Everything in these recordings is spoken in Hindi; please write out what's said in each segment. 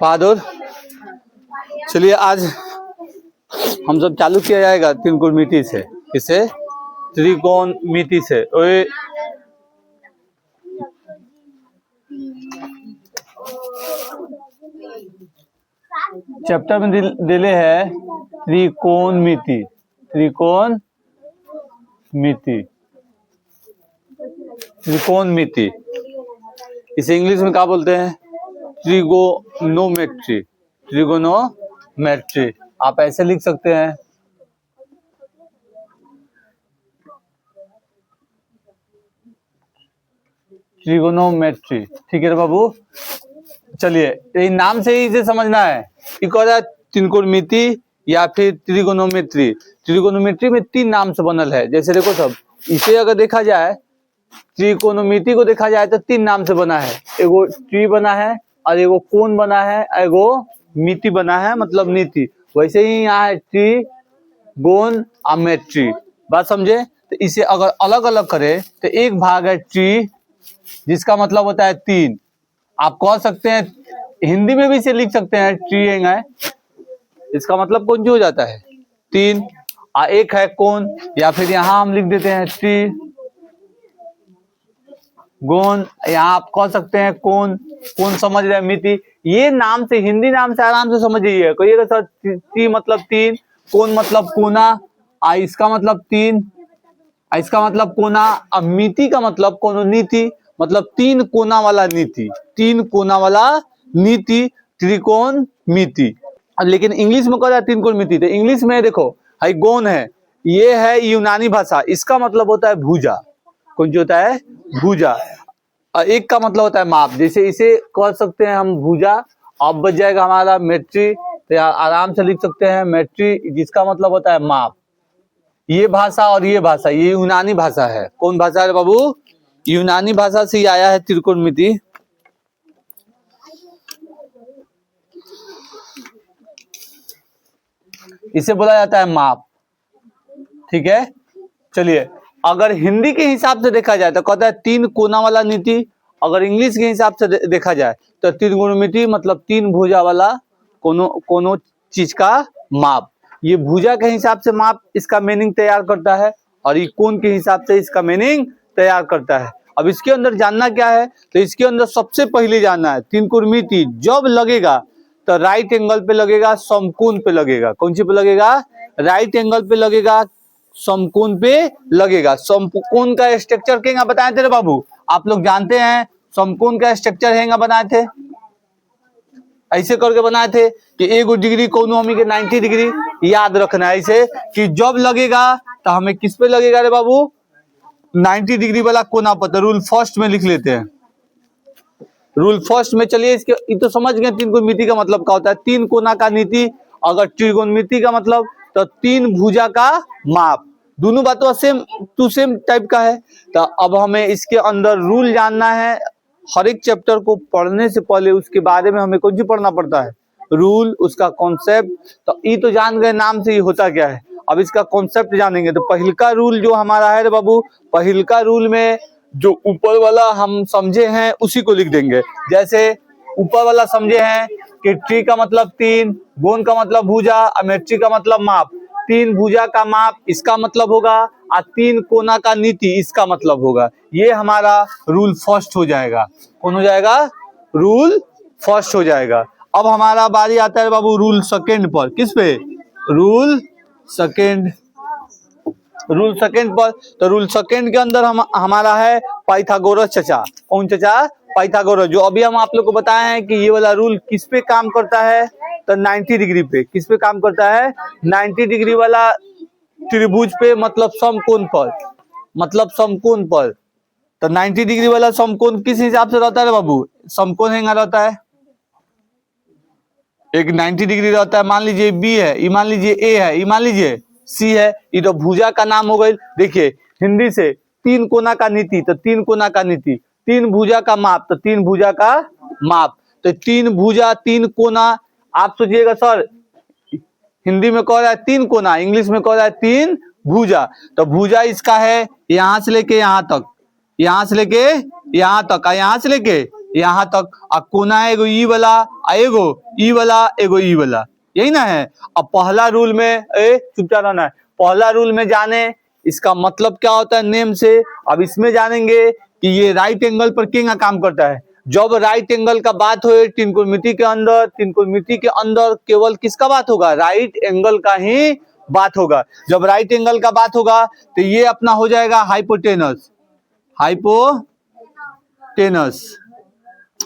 बहादुर। चलिए आज हम सब चालू किया जाएगा त्रिकोणमिति से। किसे? त्रिकोणमिति से। ओए चैप्टर में दिले है त्रिकोणमिति। त्रिकोणमिति, त्रिकोणमिति इसे इंग्लिश में क्या बोलते हैं? ट्रिगोनोमेट्री। ट्रिगोनोमेट्री आप ऐसे लिख सकते हैं। ट्रिगोनोमेट्री, ठीक है बाबू। चलिए ये नाम से ही इसे समझना है कि कौन है त्रिकोणमिति या फिर त्रिगोनोमेट्री। त्रिगोनोमेट्री में तीन नाम से बनल है। जैसे देखो सब, इसे अगर देखा जाए त्रिकोणमिति को देखा जाए तो तीन नाम से बना है। एगो ट्री बना है और एगो कोण बना है, एगो मिति बना है, मतलब नीति। वैसे ही यहाँ है ट्रिगोनोमेट्री। बात समझे? तो इसे अगर अलग अलग करे तो एक भाग है ट्री जिसका मतलब होता है तीन। आप कह सकते हैं हिंदी में भी इसे लिख सकते हैं ट्रिएंगल है, इसका मतलब कौन हो जाता है तीन। और एक है कोण, या फिर यहाँ हम लिख देते हैं ट्री गोन। यहाँ आप कह सकते हैं कोण। कोण समझ रहे हैं? मिति। ये नाम से, हिंदी नाम से आराम से समझिए। कहिएगा सर ट्री मतलब तीन, कोण मतलब कोना, इसका मतलब तीन, इसका मतलब कोना। अब मिति का मतलब कोणोनीति, मतलब तीन कोना वाला नीति। तीन कोना वाला नीति त्रिकोणमिति। लेकिन इंग्लिश में कहा जाए त्रिकोणमिति तो इंग्लिश में देखो है गोन है, ये है यूनानी भाषा, इसका मतलब होता है भुजा। कौन जो होता है? भुजा। और एक का मतलब होता है माप। जैसे इसे कह सकते हैं हम भुजा। अब बच जाएगा हमारा मेट्री, तो आराम से लिख सकते हैं मेट्री, जिसका मतलब होता है माप। ये भाषा और ये भाषा, ये यूनानी भाषा है। कौन भाषा है बाबू? यूनानी भाषा से ही आया है त्रिकोणमिति। इसे बोला जाता है माप। ठीक है। चलिए अगर हिंदी के हिसाब से देखा जाए तो कहता है तीन कोना वाला नीति। अगर इंग्लिश के हिसाब से देखा जाए तो त्रिकोणमिति मतलब तीन भुजा वाला कोनो चीज का माप। ये भुजा के हिसाब से माप इसका मीनिंग तैयार करता है और ये कोण के हिसाब से इसका मीनिंग तैयार करता है। अब इसके अंदर जानना क्या है? तो इसके अंदर सबसे पहले जानना है त्रिकोणमिति जब लगेगा तो राइट एंगल पे लगेगा, समकोण पे लगेगा। कौन सी पे लगेगा? राइट एंगल पे लगेगा, समकोण पे लगेगा। समकोण का स्ट्रक्चर क्या बताए थे रे बाबू? आप लोग जानते हैं समकोण का स्ट्रक्चर है बनाए थे, ऐसे करके बनाए थे कि एगो डिग्री कोनो हमी के 90 डिग्री। याद रखना है ऐसे कि जब लगेगा तो हमें किस पे लगेगा रे बाबू? 90 डिग्री वाला कोना पर। रूल फर्स्ट में लिख लेते हैं। रूल फर्स्ट में चलिए इसके ये तो समझ गए त्रिकोणमिति का मतलब क्या होता है। तीन कोना का नीति। अगर त्रिकोणमिति का मतलब तो तीन भुजा का माप। दोनों बातों सेम टू सेम टाइप का है। तो अब हमें इसके अंदर रूल जानना है। हर एक चैप्टर को पढ़ने से पहले उसके बारे में हमें कुछ पढ़ना पड़ता है, रूल, उसका कॉन्सेप्ट। तो ये तो जान गए नाम से ही होता क्या है। अब इसका कॉन्सेप्ट जानेंगे तो पहिलका रूल जो हमारा है रे बाबू, पहिलका रूल में जो ऊपर वाला हम समझे हैं उसी को लिख देंगे। जैसे ऊपर वाला समझे हैं कि ट्री का मतलब तीन, गोन का मतलब भुजा, मेट्री का मतलब माप। तीन भुजा का माप इसका मतलब होगा और तीन कोना का नीति इसका मतलब होगा। ये हमारा रूल फर्स्ट हो जाएगा। कौन हो जाएगा? रूल फर्स्ट हो जाएगा। अब हमारा बारी आता है बाबू रूल सेकंड पर। किस पे? Rule second. रूल सेकंड पर। तो रूल सेकंड के अंदर हमारा है पाइथागोरस चचा। कौन चचा? पाइथागोरस। जो अभी हम आप लोग को बताए हैं कि ये वाला रूल किस पे काम करता है तो 90 डिग्री पे। किस पे काम करता है? 90 डिग्री वाला त्रिभुज पे, मतलब समकोण पर। मतलब समकोण पर। तो 90 डिग्री वाला समकोण किस हिसाब से रहता है बाबू? समकोण हैंगा रहता है। एक 90 डिग्री रहता है। मान लीजिए बी है, ये मान लीजिए ए है, ये मान लीजिए सी है। ये तो भुजा का नाम हो गई। देखिए हिंदी से तीन कोना का नीति तो तीन कोना का नीति, तीन भुजा का माप तो तीन भुजा का माप। तो तीन भुजा तीन कोना। आप सोचिएगा सर हिंदी में कह रहा है तीन कोना, इंग्लिश में कह रहा है तीन भुजा। तो भुजा इसका है यहाँ से लेके यहाँ तक, यहाँ से लेके यहाँ तक, यहाँ से लेके यहाँ तक। अब कोना है एगो ई वाला, एगो ई वाला, एगो ई वाला, यही ना है। अब पहला रूल में चुपचाप रहना है। पहला रूल में जाने इसका मतलब क्या होता है नेम से। अब इसमें जानेंगे कि ये राइट एंगल पर क्या काम करता है। जब राइट एंगल का बात हो त्रिकोणमिति के अंदर, त्रिकोणमिति के अंदर केवल किसका बात होगा, राइट एंगल का ही बात होगा। जब राइट एंगल का बात होगा तो ये अपना हो जाएगा हाइपोटेनस, हाइपोटेनस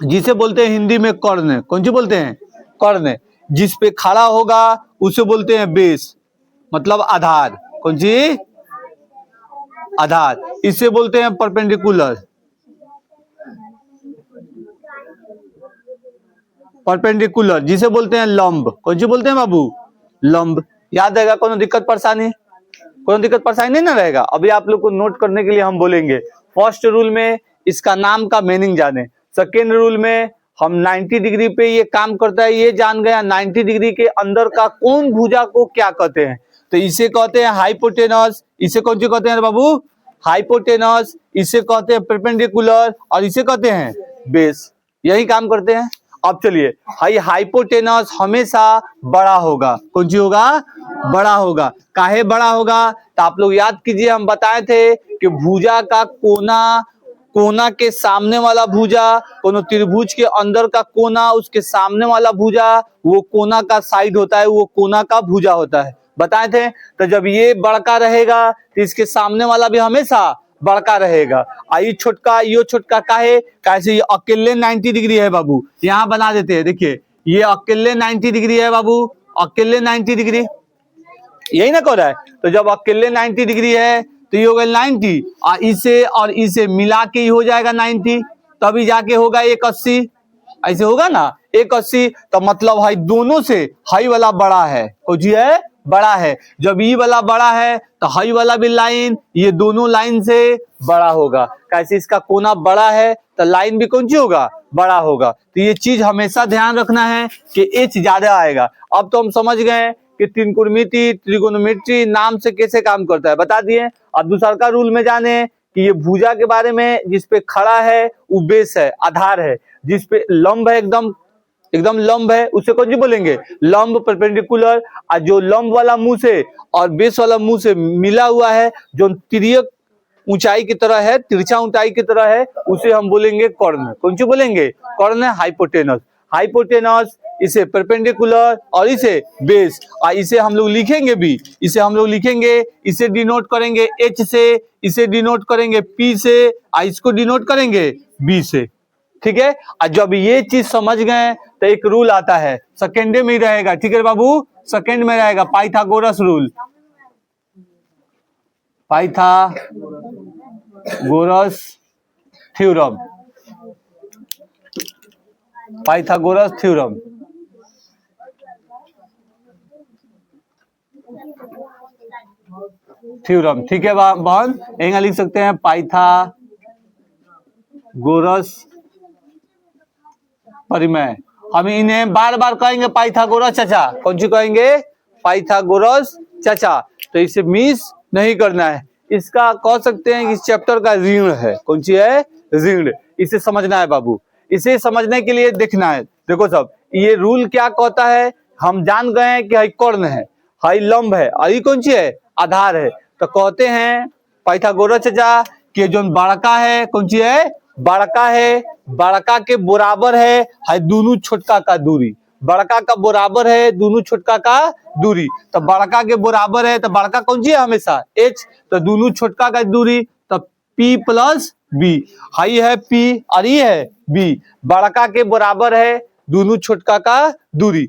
जिसे बोलते हैं हिंदी में कर्ण। कौन सी बोलते हैं, कर्ण। जिस पे खड़ा होगा उसे बोलते हैं बेस, मतलब आधार। कौन सी, आधार। इसे बोलते हैं परपेंडिकुलर, परपेंडिकुलर जिसे बोलते हैं लंब। कौन सी बोलते हैं बाबू, लंब। याद रहेगा, कोनो दिक्कत परेशानी, कोनो दिक्कत परेशानी नहीं ना रहेगा। अभी आप लोग को नोट करने के लिए हम बोलेंगे। फर्स्ट रूल में इसका नाम का मीनिंग जाने। सेकेंड रूल में हम 90 डिग्री पे ये काम करता है ये जान गया। 90 डिग्री के अंदर का कौन भुजा को क्या कहते हैं, तो इसे कहते हैं हाइपोटेनस। इसे कौन सी कहते हैं बाबू, हाइपोटेनस। इसे कहते हैं परपेंडिकुलर और इसे कहते हैं बेस। यही काम करते हैं। अब चलिए, हाइपोटेनस हमेशा बड़ा होगा। कौन सी होगा, बड़ा होगा। काहे बड़ा होगा, तो आप लोग याद कीजिए, हम बताए थे कि भुजा का कोना, कोना के सामने वाला भुजा, कोनो त्रिभुज के अंदर का कोना, उसके सामने वाला भुजा, वो कोना का साइड होता है, वो कोना का भुजा होता है, बताए थे। तो जब ये बड़का रहेगा तो इसके सामने वाला भी हमेशा बड़का रहेगा। आई छोटका, यो छोटका काहे, कैसे ये अकेले 90 डिग्री है बाबू। यहाँ बना देते हैं, देखिए ये अकेले 90 डिग्री है बाबू, अकेले 90 डिग्री, यही ना कह रहा है। तो जब अकेले 90 डिग्री है तो ये होगा 90, और इसे मिला के ही हो जाएगा 90, तभी जाके होगा 180। ऐसे होगा ना 180। तो मतलब हाई दोनों से हाई वाला बड़ा है, कुछ है बड़ा है। जब ई वाला बड़ा है तो हाई वाला भी लाइन, ये दोनों लाइन से बड़ा होगा। कैसे, इसका कोना बड़ा है तो लाइन भी कौन सी होगा, बड़ा होगा। तो ये चीज हमेशा ध्यान रखना है कि एच ज्यादा आएगा। अब तो हम समझ गए कि त्रिकोणमिति, त्रिकोणमिति नाम से कैसे काम करता है, बता दिए। अब दूसरा का रूल में जाने कि ये भुजा के बारे में, जिसपे खड़ा है वो बेस है, आधार है। जिसपे लंब है, एकदम एकदम लंब है, उसे कौन सी बोलेंगे, लंब, परपेंडिकुलर। और जो लंब वाला मुंह से और बेस वाला मुंह से मिला हुआ है, जो तिर्यक ऊंचाई की तरह है, तिरछा ऊंचाई की तरह है, उसे हम बोलेंगे कर्ण। कौन सी बोलेंगे, कर्ण, हाइपोटेनस। हाइपोटेनस, इसे परपेंडिकुलर और इसे बेस। और इसे हम लोग लिखेंगे भी, इसे हम लोग लिखेंगे, इसे डिनोट करेंगे एच से, इसे डिनोट करेंगे पी से, और इसको डिनोट करेंगे बी से। ठीक है। और जब ये चीज समझ गए तो एक रूल आता है, सेकेंड में ही रहेगा, ठीक है बाबू, सेकेंड में रहेगा, Pythagoras rule, Pythagoras theorem, Pythagoras theorem. Theorem, ठीक है बहन, यहाँ लिख सकते हैं पाइथागोरस परिमेय। हम इन्हें बार बार कहेंगे पाइथागोरस चाचा। कौन सी कहेंगे, पाइथागोरस चाचा। तो इसे मिस नहीं करना है। इसका कह सकते हैं इस चैप्टर का ऋण है। कौन सी है, ऋण। इसे समझना है बाबू। इसे समझने के लिए देखना है। देखो सब, ये रूल क्या कहता है, हम जान गए हैं कि हाई कर्ण है, हाई लंब है, और ये कौन सी है, आधार है। तो कहते हैं पाइथागोरस चाचा कि जो बड़का है, कौन सी है, बड़का है, बड़का के बराबर है दोनों छोटका का दूरी। बड़का का बराबर है दोनों छोटका का दूरी। तो बड़का के बराबर है तो बड़का कौन सी है, हमेशा एच। तो दोनों छोटका का दूरी, तो पी प्लस बी। हाई है पी और ये है बी। बड़का के बराबर है दोनों छोटका का दूरी,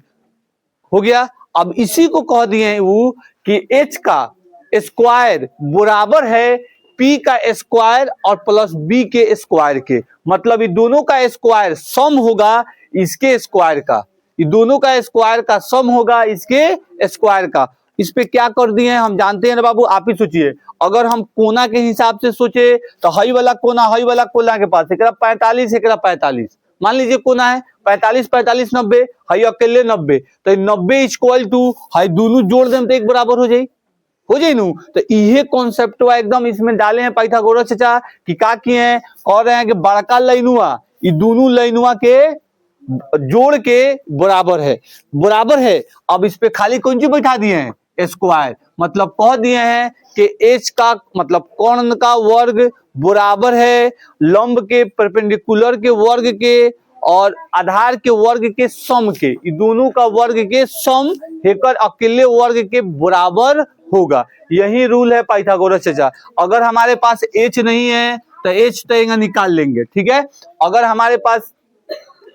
हो गया। अब इसी को कह दिए वो कि एच का स्क्वायर बराबर है पी का स्क्वायर और प्लस बी के स्क्वायर के। मतलब ये दोनों का स्क्वायर सम होगा इसके स्क्वायर का, ये दोनों का स्क्वायर का सम होगा इसके स्क्वायर का। इस पे क्या कर दिए हैं हम जानते हैं ना बाबू, आप ही सोचिए। अगर हम कोना के हिसाब से सोचे तो हाई वाला कोना के पास एक 45, एक 45, मान लीजिए कोना है 45, 45, 90, हाई अकेले 90। तो 90 इक्वल टू हाई दोनों जोड़ दें तो एक बराबर हो जाए नू। तो ये कॉन्सेप्ट एकदम इसमें डाले हैं पाइथागोरस चाचा कि क्या किए हैं, कह रहे हैं कि बड़का लाइनुआ ये दोनों लाइनवा के जोड़ के बराबर है। अब इस पे खाली कौन सी बैठा दिए हैं, स्क्वायर, मतलब कह दिए हैं कि एच का मतलब कर्ण का वर्ग बराबर है लंब के परपेंडिकुलर के वर्ग के और आधार के वर्ग के सम के, दोनों का वर्ग के सम हेकर अकेले वर्ग के बराबर होगा। यही रूल है पाइथागोरस चाचा। अगर हमारे पास एच नहीं है तो एच तो यहाँ निकाल लेंगे, ठीक है। अगर हमारे पास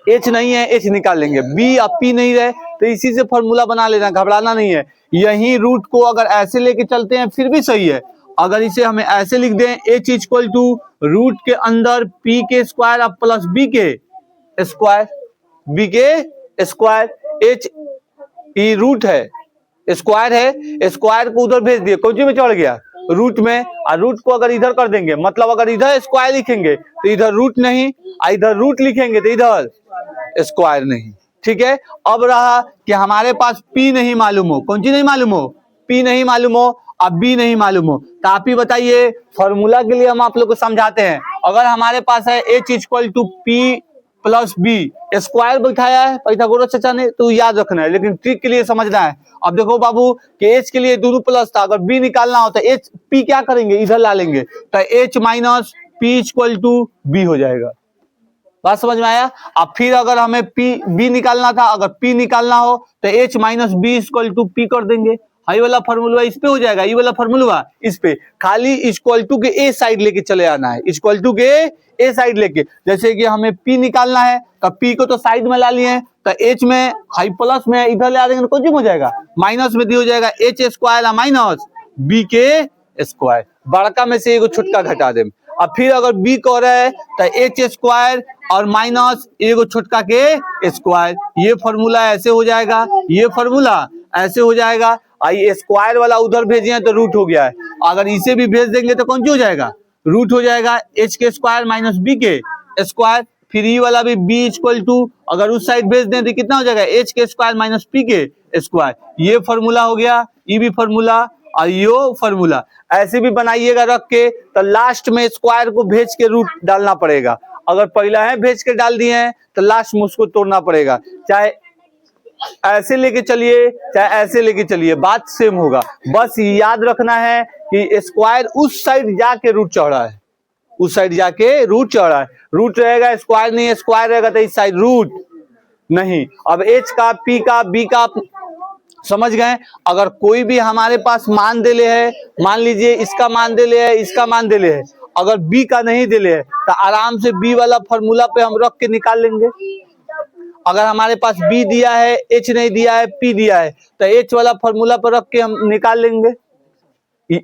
एच नहीं है एच निकाल लेंगे, बी और पी नहीं रहे तो इसी से फॉर्मूला बना लेना, घबराना नहीं है। यही रूट को अगर ऐसे लेके चलते हैं फिर भी सही है। अगर इसे हमें ऐसे लिख दें, एच इक्वल टू रूट के अंदर पी के स्क्वायर अब प्लस बी के स्क्वायर, एच ई रूट है स्क्वायर है, स्क्वायर को उधर भेज दिए, कौन सी में चढ़ गया, रूट में। और रूट को अगर इधर कर देंगे, मतलब अगर इधर स्क्वायर लिखेंगे तो इधर रूट नहीं, इधर रूट लिखेंगे तो इधर स्क्वायर नहीं, ठीक है। अब रहा कि हमारे पास P नहीं मालूम हो, कौन सी नहीं मालूम हो, P नहीं मालूम हो, अब B नहीं मालूम हो, तो आप ही बताइए। फॉर्मूला के लिए हम आप लोग को समझाते हैं। अगर हमारे पास है H equal to P plus B, square बैठाया है पाइथागोरस चाचा ने, तो याद रखना है, लेकिन ट्रिक के लिए समझना है। अब देखो बाबू कि H के लिए दोनों प्लस था, अगर B निकालना हो तो H P क्या करेंगे, इधर ला लेंगे, तो H minus P equal to B हो जाएगा। बात समझ में आया। अब फिर अगर हमें B निकालना था, अगर P निकालना हो तो H minus B equal to P कर देंगे। हाई वाला फॉर्मूला इस पे हो जाएगा, ये वाला फॉर्मूला इस पे, खाली इक्वल टू के ए साइड लेके चले आना है, इक्वल टू के ए साइड लेके। जैसे कि हमें P निकालना है तो P को तो साइड में ला लिए, तो H में हाई प्लस में इधर ले आ देंगे तो कुछ हो जाएगा, माइनस में दी हो जाएगा H स्क्वायर माइनस B के स्क्वायर, बड़का में से एगो छोटका घटा दे। अब फिर अगर B कह रहा है तो H स्क्वायर और माइनस एगो छोटका के स्क्वायर, ये फॉर्मूला ऐसे हो जाएगा, ये फॉर्मूला ऐसे हो जाएगा। आई स्क्वायर वाला उधर भेजे तो रूट हो गया है, अगर इसे भी भेज देंगे तो कौन सी हो जाएगा, रूट हो जाएगा H के स्क्वायर माइनस B के स्क्वायर। फिर ये वाला भी B इक्वल टू अगर उस साइड भेज दें तो कितना हो जाएगा, H के स्क्वायर माइनस P के स्क्वायर। ये फॉर्मूला हो गया, ये भी फॉर्मूला और यो फॉर्मूला। ऐसे भी बनाइएगा रख के, तो लास्ट में स्क्वायर को भेज के रूट डालना पड़ेगा। अगर पहला है भेज के डाल दिए हैं तो लास्ट में उसको तोड़ना पड़ेगा, चाहे ऐसे लेके चलिए चाहे ऐसे लेके चलिए, बात सेम होगा। बस याद रखना है कि स्क्वायर उस साइड जाके रूट चढ़ा है, उस साइड जाके रूट चढ़ा है, रूट रहेगा स्क्वायर नहीं, स्क्वायर रहेगा तो इस साइड रूट नहीं। अब H का P का B का समझ गए। अगर कोई भी हमारे पास मान दे ले है, मान लीजिए इसका मान दे ले है, इसका मान दे ले है, अगर B का नहीं दे ले है तो आराम से B वाला फॉर्मूला पे हम रख के निकाल लेंगे। अगर हमारे पास B दिया है, H नहीं दिया है, P दिया है, तो H वाला फॉर्मूला पर रख के हम निकाल लेंगे।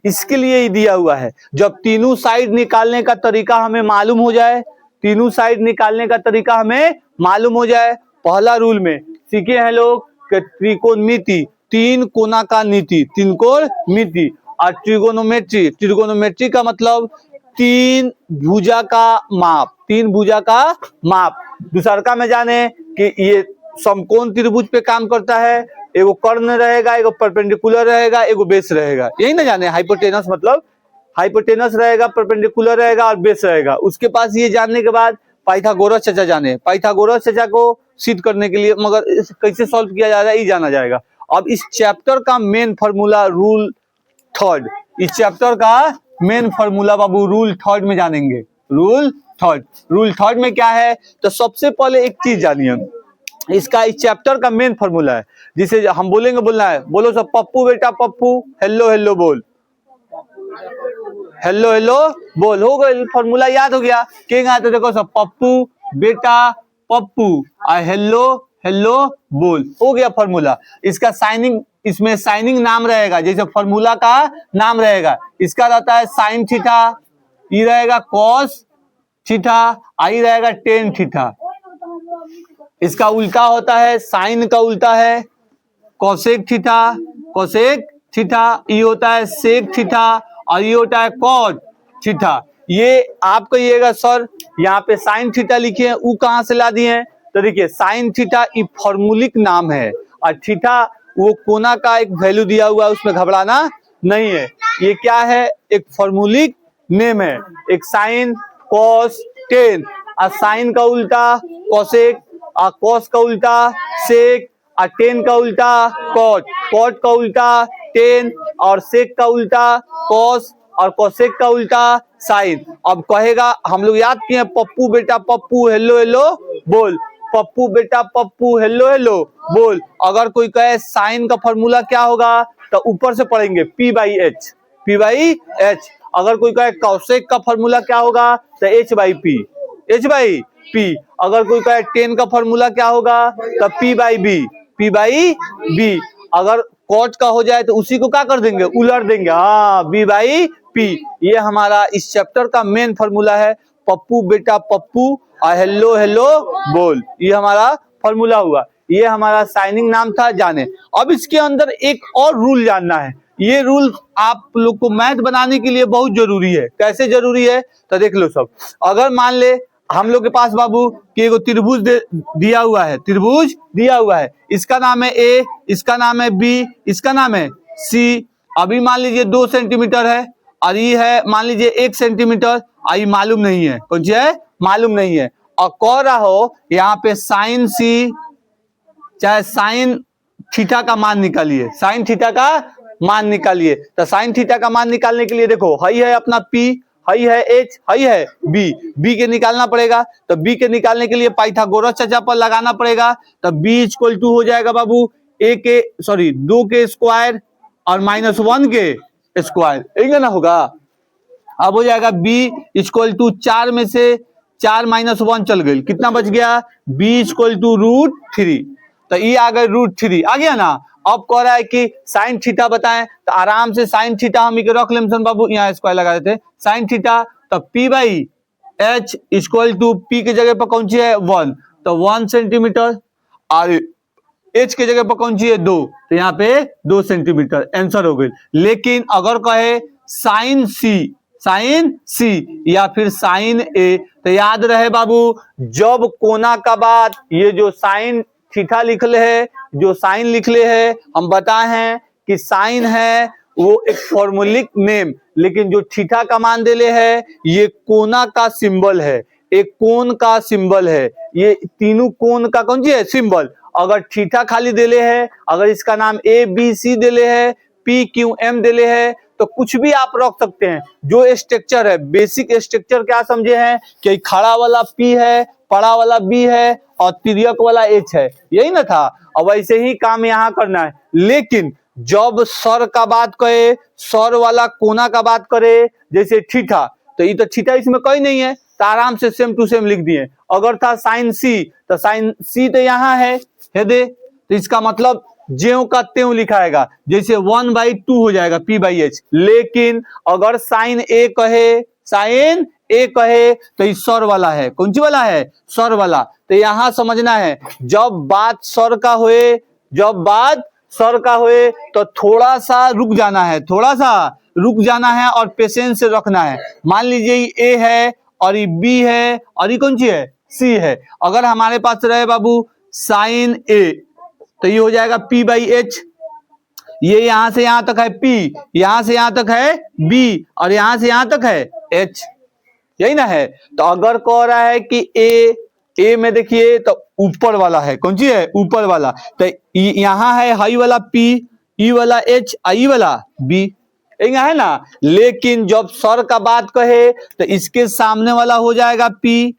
इसके लिए ही दिया हुआ है, जब तीनों साइड निकालने का तरीका हमें मालूम हो जाए, तीनों साइड निकालने का तरीका हमें मालूम हो जाए। पहला रूल में सीखे हैं लोग कि त्रिकोणमिति, तीन कोना का नीति, तीन कोणमिति। और ट्रिगोनोमेट्री, ट्रिगोनोमेट्री का मतलब तीन भुजा का माप, तीन भुजा का माप। दूसरका में जाने कि ये समकोण त्रिभुज पे काम करता है, एगो कर्ण रहेगा, एगो परपेंडिकुलर रहेगा, एगो बेस रहेगा, यही ना जाने। हाइपोटेनस मतलब हाइपोटेनस रहेगा, परपेंडिकुलर रहेगा और बेस रहेगा। उसके पास ये जानने के बाद पाइथागोरस चाचा जाने, पाइथागोरस चाचा को सिद्ध करने के लिए, मगर कैसे सॉल्व किया जा रहा है ये जाना जाएगा। अब इस चैप्टर का मेन फॉर्मूला रूल थर्ड, इस चैप्टर का मेन फॉर्मूला बाबू रूल थर्ड में जानेंगे। रूल थर्ड में क्या है, तो सबसे पहले एक चीज जानिए, इसका इस चैप्टर का मेन फॉर्मूला है, जिसे हम बोलेंगे, बोलना है, बोलो सब, पप्पू बेटा पप्पू, हेलो हेलो बोल, हेलो हेलो बोल। हो गया फॉर्मूला, याद हो गया। क्या तो देखो सब, पप्पू बेटा पप्पू और हेलो हेलो बोल, हो गया फॉर्मूला। इसका साइनिंग, इसमें साइनिंग नाम रहेगा, जैसे फॉर्मूला का नाम रहेगा। इसका रहता है साइन थीटा, ये रहेगा कॉस थीटा, आई रहेगा टेन थीटा। इसका उल्टा होता है, साइन का उल्टा है कोसेक थीटा, कोसेक थीटा, ये होता है सेक थीटा और ये होता है कॉट थीटा। ये आप कहिएगा सर यहाँ पे साइन थीटा लिखे हैं, वो कहाँ से ला दिए हैं, तो देखिए साइन थीटा ये फॉर्मूलिक नाम है और थीटा वो कोना का एक वैल्यू दिया हुआ है, उसमें घबराना नहीं है। ये क्या है, एक फॉर्मूलिक नेम है, एक साइन कॉस टेन। और साइन का उल्टा कोसेक, और कॉस का उल्टा सेक, और टेन का उल्टा कॉट, कॉट का उल्टा टेन, और सेक का उल्टा कॉस, और कोसेक का उल्टा साइन। अब कहेगा, हम लोग याद किए पप्पू बेटा पप्पू हेलो हेलो बोल, पप्पू बेटा पप्पू हेलो हेलो बोल। अगर कोई कहे साइन का फॉर्मूला क्या होगा तो ऊपर से पढ़ेंगे P by H, P by H. अगर कोई कहे कोसेक का फॉर्मूला क्या होगा तो H by P, H by P। अगर कोई कहे टेन का फॉर्मूला क्या होगा तो P by B, P by B। अगर कॉट का हो जाए तो उसी को क्या कर देंगे, उलट देंगे, हाँ B बाई P। ये हमारा इस चैप्टर का मेन फॉर्मूला है, पप्पू बेटा पप्पू और हेलो हेलो बोल, ये हमारा फॉर्मूला हुआ। ये हमारा साइनिंग नाम था, जाने। अब इसके अंदर एक और रूल जानना है, ये रूल आप लोग को मैथ बनाने के लिए बहुत जरूरी है। कैसे जरूरी है तो देख लो सब। अगर मान ले हम लोग के पास बाबू कि एगो त्रिभुज दिया हुआ है, त्रिभुज दिया हुआ है, इसका नाम है ए, इसका नाम है बी, इसका नाम है सी। अभी मान लीजिए 2 सेंटीमीटर है और ये है मान लीजिए 1 सेंटीमीटर, आई मालूम नहीं है, कौन सी है, मालूम नहीं है। और कह रहा हो यहाँ पे साइन सी चाहे साइन थीटा का मान निकालिए, साइन थीटा का मान निकालिए। तो साइन थीटा का मान निकालने के लिए देखो, हई है अपना P, हई है H, हई है B, B के निकालना पड़ेगा। तो B के निकालने के लिए पाइथागोरस चाचा पर लगाना पड़ेगा। तो B इक्वल टू हो जाएगा बाबू 2 के स्क्वायर और -1 के स्क्वायर, यही ना होगा। अब हो जाएगा B इक्वल टू 4 में से 4 - 1 चल गई, कितना बच गया, B इक्वल टू √3। तो ये आ गए √3, आ गया ना। अब कह रहा है कि साइन थीटा बताएं, तो आराम से साइन थीटा हम रख लें बाबू, यहाँ स्क्वायर लगा देते साइन थीटा। तो P by H equal to P की जगह पर कौन सी है 1, तो 1 सेंटीमीटर, और H की जगह पर कौन सी है 2, तो यहाँ पे 2 सेंटीमीटर, आंसर हो गई। लेकिन अगर कहे साइन सी या फिर साइन ए, तो याद रहे बाबू जब कोना का बाद ये जो साइन थीटा लिख ले है, जो साइन लिख ले है, हम बताए हैं कि साइन है वो एक फॉर्मूलिक नेम, लेकिन जो थीटा का मान दे ले है ये कोना का सिंबल है, एक कोण का सिंबल है, ये तीनों कोण का कौन सी है सिंबल। अगर थीटा खाली दे ले है, अगर इसका नाम ABC दे ले है, PQM दे ले है, तो कुछ भी आप रख सकते हैं। जो स्ट्रक्चर है, बेसिक स्ट्रक्चर क्या समझे हैं कि खड़ा वाला P है, पड़ा वाला B है और तिर्यक वाला H है, यही ना था। अब वैसे ही काम यहाँ करना है। लेकिन जब सर का बात करे, सर वाला कोना का बात करे, जैसे थीटा, तो ये तो थीटा इसमें कोई नहीं है, तो आराम से सेम टू सेम लिख दिए। अगर था साइन सी, तो साइन सी तो यहाँ है दे, तो इसका मतलब ज्यों का त्यों लिखाएगा, जैसे 1/2 हो जाएगा P बाई एच। लेकिन अगर साइन ए कहे तो ये सर वाला है, कौन सी वाला है, सर वाला। तो यहां समझना है जब बात सर का होए तो थोड़ा सा रुक जाना है और पेशेंस से रखना है। मान लीजिए ये ए है और ये बी है और ये कौन सी है, सी है। अगर हमारे पास रहे बाबू साइन ए, तो ये हो जाएगा P बाई एच, ये यहां से यहां तक है P, यहां से यहां तक है B और यहां से यहां तक है H, यही ना है। तो अगर कह रहा है कि ए में देखिए तो ऊपर वाला है, कौन सी है, ऊपर वाला। तो यहाँ है हाई वाला P, ई वाला H, आई वाला B, यहाँ है ना। लेकिन जब सर का बात कहे तो इसके सामने वाला हो जाएगा P,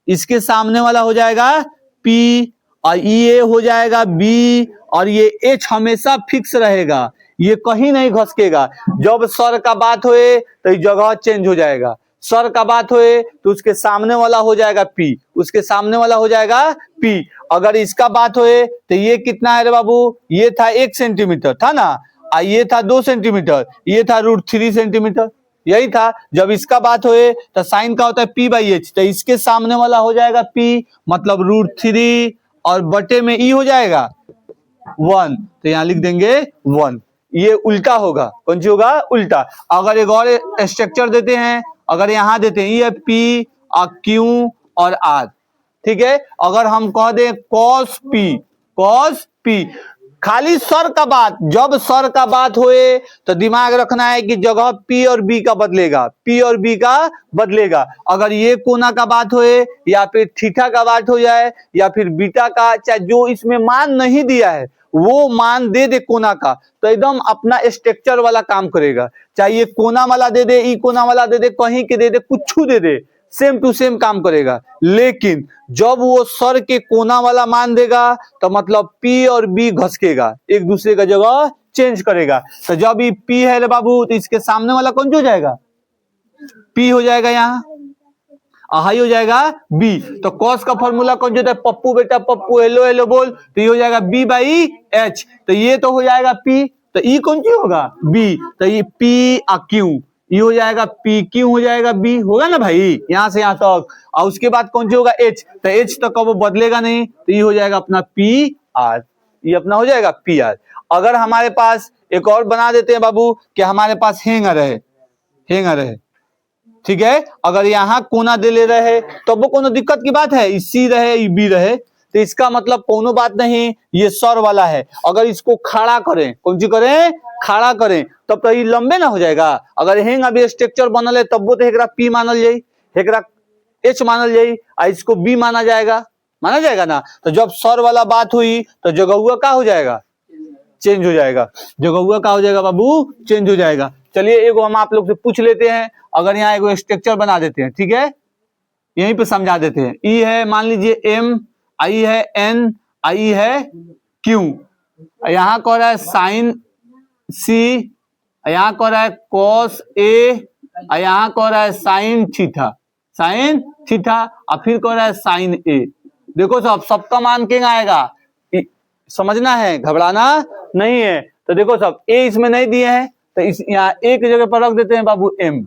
इसके सामने वाला हो जाएगा P, और ये हो जाएगा B, और ये H हमेशा फिक्स रहेगा, ये कहीं नहीं घसकेगा। जब सर का बात होए तो जगह चेंज हो जाएगा, सर का बात होए तो उसके सामने वाला हो जाएगा P, उसके सामने वाला हो जाएगा P। अगर इसका बात होए तो ये कितना है रे बाबू, ये था 1 सेंटीमीटर था ना, ये था 2 सेंटीमीटर, ये था √3 सेंटीमीटर, यही था। जब इसका बात होए तो साइन का होता है P बाई एच, तो इसके सामने वाला हो जाएगा P, मतलब √3 और बटे में ई हो जाएगा 1, तो यहाँ लिख देंगे 1। ये उल्टा होगा, कौन सी होगा, उल्टा। अगर एक और स्ट्रक्चर देते हैं, अगर यहाँ देते हैं ये P और Q और R, ठीक है। अगर हम कह दें cos P, खाली सर का बात, जब सर का बात होए तो दिमाग रखना है कि जगह पी और बी का बदलेगा, पी और बी का बदलेगा। अगर ये कोना का बात होए या फिर थीटा का बात हो जाए या फिर बीटा का, चाहे जो इसमें मान नहीं दिया है वो मान दे दे कोना का, तो एकदम अपना स्ट्रक्चर वाला काम करेगा। चाहे ये कोना वाला दे दे, ई कोना वाला दे दे, कहीं के दे दे, कुछ दे दे, सेम टू सेम काम करेगा। लेकिन जब वो सर के कोना वाला मान देगा तो मतलब पी और बी घसकेगा, एक दूसरे का जगह चेंज करेगा। तो जब ये पी है बाबू तो इसके सामने वाला कौन हो जाएगा, पी हो जाएगा, यहाँ हाई हो जाएगा बी। तो कॉस का फॉर्मूला कौन होता है, पप्पू बेटा पप्पू, हेलो हेलो बोल, तो ये हो जाएगा बी बाई एच। तो ये तो हो जाएगा पी, तो ई कौन सी होगा, बी। तो ये पी आ क्यू, ये हो जाएगा पी क्यू हो जाएगा बी, होगा ना भाई, यहां से यहां तक। और उसके बाद कौन सी होगा, एच। तो एच तक वो बदलेगा नहीं, तो ये हो जाएगा अपना पी आर, ये अपना हो जाएगा पी आर। अगर हमारे पास एक और बना देते हैं बाबू कि हमारे पास हैंगर है, हैंगर है, ठीक है। अगर यहाँ कोना दे ले रहे तो वो कोनो दिक्कत की बात है, सी रहे बी रहे, तो इसका मतलब कोनो बात नहीं, ये सर वाला है। अगर इसको खड़ा करें, कौन सी करें, खड़ा करें, तब तो ये लंबे ना हो जाएगा। अगर हेंग अभी स्ट्रक्चर बनल है तब वो तो एकरा पी मानल जाई, एकरा एच मानल जाई, और इसको बी माना जाएगा ना। तो जब सर वाला बात हुई तो जगहुआ का हो जाएगा, चेंज हो जाएगा, जगहुआ का हो जाएगा बाबू, चेंज हो जाएगा। चलिए एगो हम आप लोग से पूछ लेते हैं, अगर यहाँ एगो स्ट्रक्चर बना देते हैं, ठीक है, यहीं पे समझा देते हैं। ई है मान लीजिए एम, आई है एन, आई है क्यू, यहाँ कह रहा है साइन सी, यहाँ कह रहा है कॉस ए, यहाँ कह रहा है साइन थीटा, साइन थीटा, और फिर कह रहा है साइन ए। देखो सब, सबका मान क्या आएगा, समझना है, घबराना नहीं है। तो देखो सब, ए इसमें नहीं दिए हैं तो इस यहाँ ए की जगह पर रख देते हैं बाबू एम,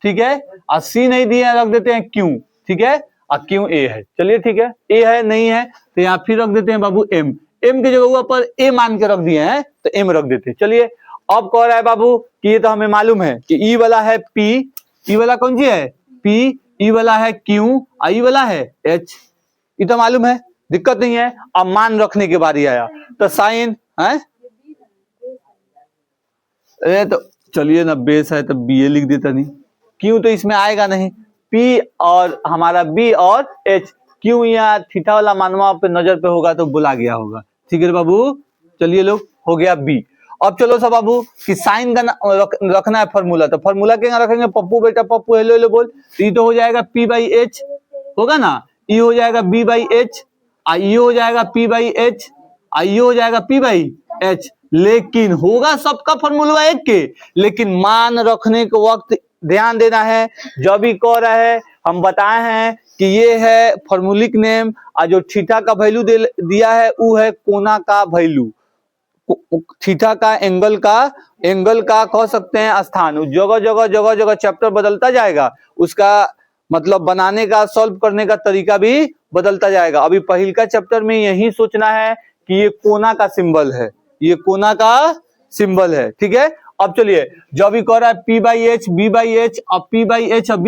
ठीक है, और सी नहीं दिए हैं रख देते हैं क्यू, ठीक है, और क्यू ए है, चलिए ठीक है, ए है नहीं है तो यहाँ फिर रख देते हैं बाबू एम, एम की जगह पर ए मान के रख दिए हैं तो एम रख देते हैं। चलिए अब कह रहा है बाबू कि ये तो हमें मालूम है कि ई वाला है पी, ई वाला कौन सी है पी, ई वाला है क्यू, ई वाला है एच, ये तो मालूम है, दिक्कत नहीं है। अब मान रखने की बारी आया तो साइन है, अरे तो चलिए ना, बेस है तो बी ए लिख देता, नहीं क्यों तो इसमें आएगा नहीं, पी और हमारा बी और एच, क्यों यहाँ थीटा वाला मानवा पे नजर पे होगा तो बुला गया होगा, ठीक है बाबू। चलिए लोग, हो गया बी। अब चलो सब बाबू कि साइन का रखना है फॉर्मूला, तो फॉर्मूला क्या रखेंगे, पप्पू बेटा पप्पू, हेलो हेलो बोल, तो ये तो हो जाएगा पी बाई एच, होगा ना, ये हो जाएगा बी बाई एच, ये हो जाएगा पी बाई एच, ये हो जाएगा पी बाई एच। लेकिन होगा सबका फॉर्मूला एक के, लेकिन मान रखने के वक्त ध्यान देना है। जब भी कह रहा है हम बताए हैं कि ये है फॉर्मूलिक नेम, और जो थीटा का वैल्यू दिया है वो है कोना का वैल्यू, थीटा का एंगल का कह सकते हैं स्थान। जगह जगह चैप्टर बदलता जाएगा, उसका मतलब बनाने का, सॉल्व करने का तरीका भी बदलता जाएगा। अभी पहले का चैप्टर में यही सोचना है कि ये कोना का सिंबल है, ये कोना का सिंबल है, ठीक है। अब चलिए, जब भी कह रहा है P by H, B by H, अब पी बाई एच, अब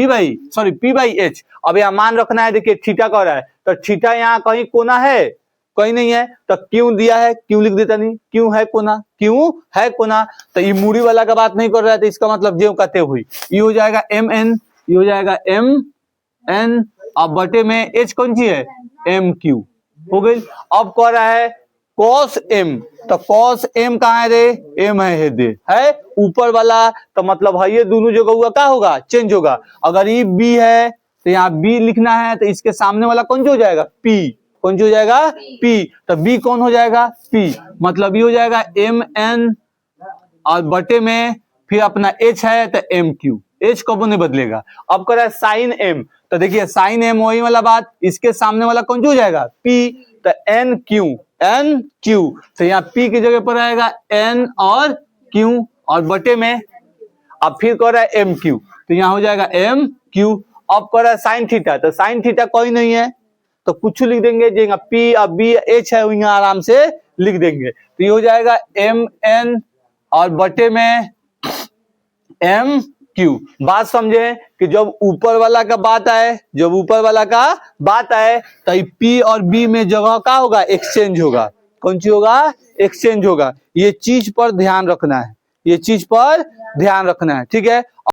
पी बाई एच। अब यहाँ मान रखना है, देखिए थीटा कह रहा है तो थीटा यहाँ कहीं कोना है, कहीं नहीं है, तो क्यों दिया है, क्यों लिख देता, नहीं क्यों है कोना, क्यों है कोना। तो ये मूड़ी वाला का बात नहीं कर रहा है, तो इसका मतलब जो कहते हुई ये हो जाएगा एम एन, ये हो जाएगा एम एन, अब बटे में एच कौन सी है, एम क्यू, हो गई। अब कह रहा है कॉस एम, तो कॉस एम कहाँ है रे, एम है दे है ऊपर वाला, तो मतलब है ये दोनों जगह हुआ क्या होगा, चेंज होगा। अगर ये बी है तो यहाँ बी लिखना है, तो इसके सामने वाला कौन सा हो जाएगा, पी, कौन सा हो जाएगा, पी, तो बी कौन हो जाएगा, पी, मतलब ये हो जाएगा एम एन, और बटे में फिर अपना एच है तो एम क्यू, एच कबो नहीं बदलेगा। अब कर रहा है साइन एम, तो देखिए साइन एम वही वाला बात, इसके सामने वाला कौन सा हो जाएगा, पी, तो एन क्यू, तो यहाँ पी की जगह पर आएगा एन और क्यू, और बटे में अब फिर कह रहा है एम क्यू, तो यहाँ हो जाएगा एम क्यू। अब कह रहा है साइन थीटा, तो साइन थीटा कोई नहीं है तो कुछ लिख देंगे, जो पी और बी एच है यहाँ आराम से लिख देंगे, तो ये हो जाएगा एम एन और बटे में एम क्यू। बात समझे कि जब ऊपर वाला का बात आए, तो पी और बी में जगह का होगा, एक्सचेंज होगा, कौन चीज होगा, एक्सचेंज होगा। ये चीज पर ध्यान रखना है, ये चीज पर ध्यान रखना है, ठीक है।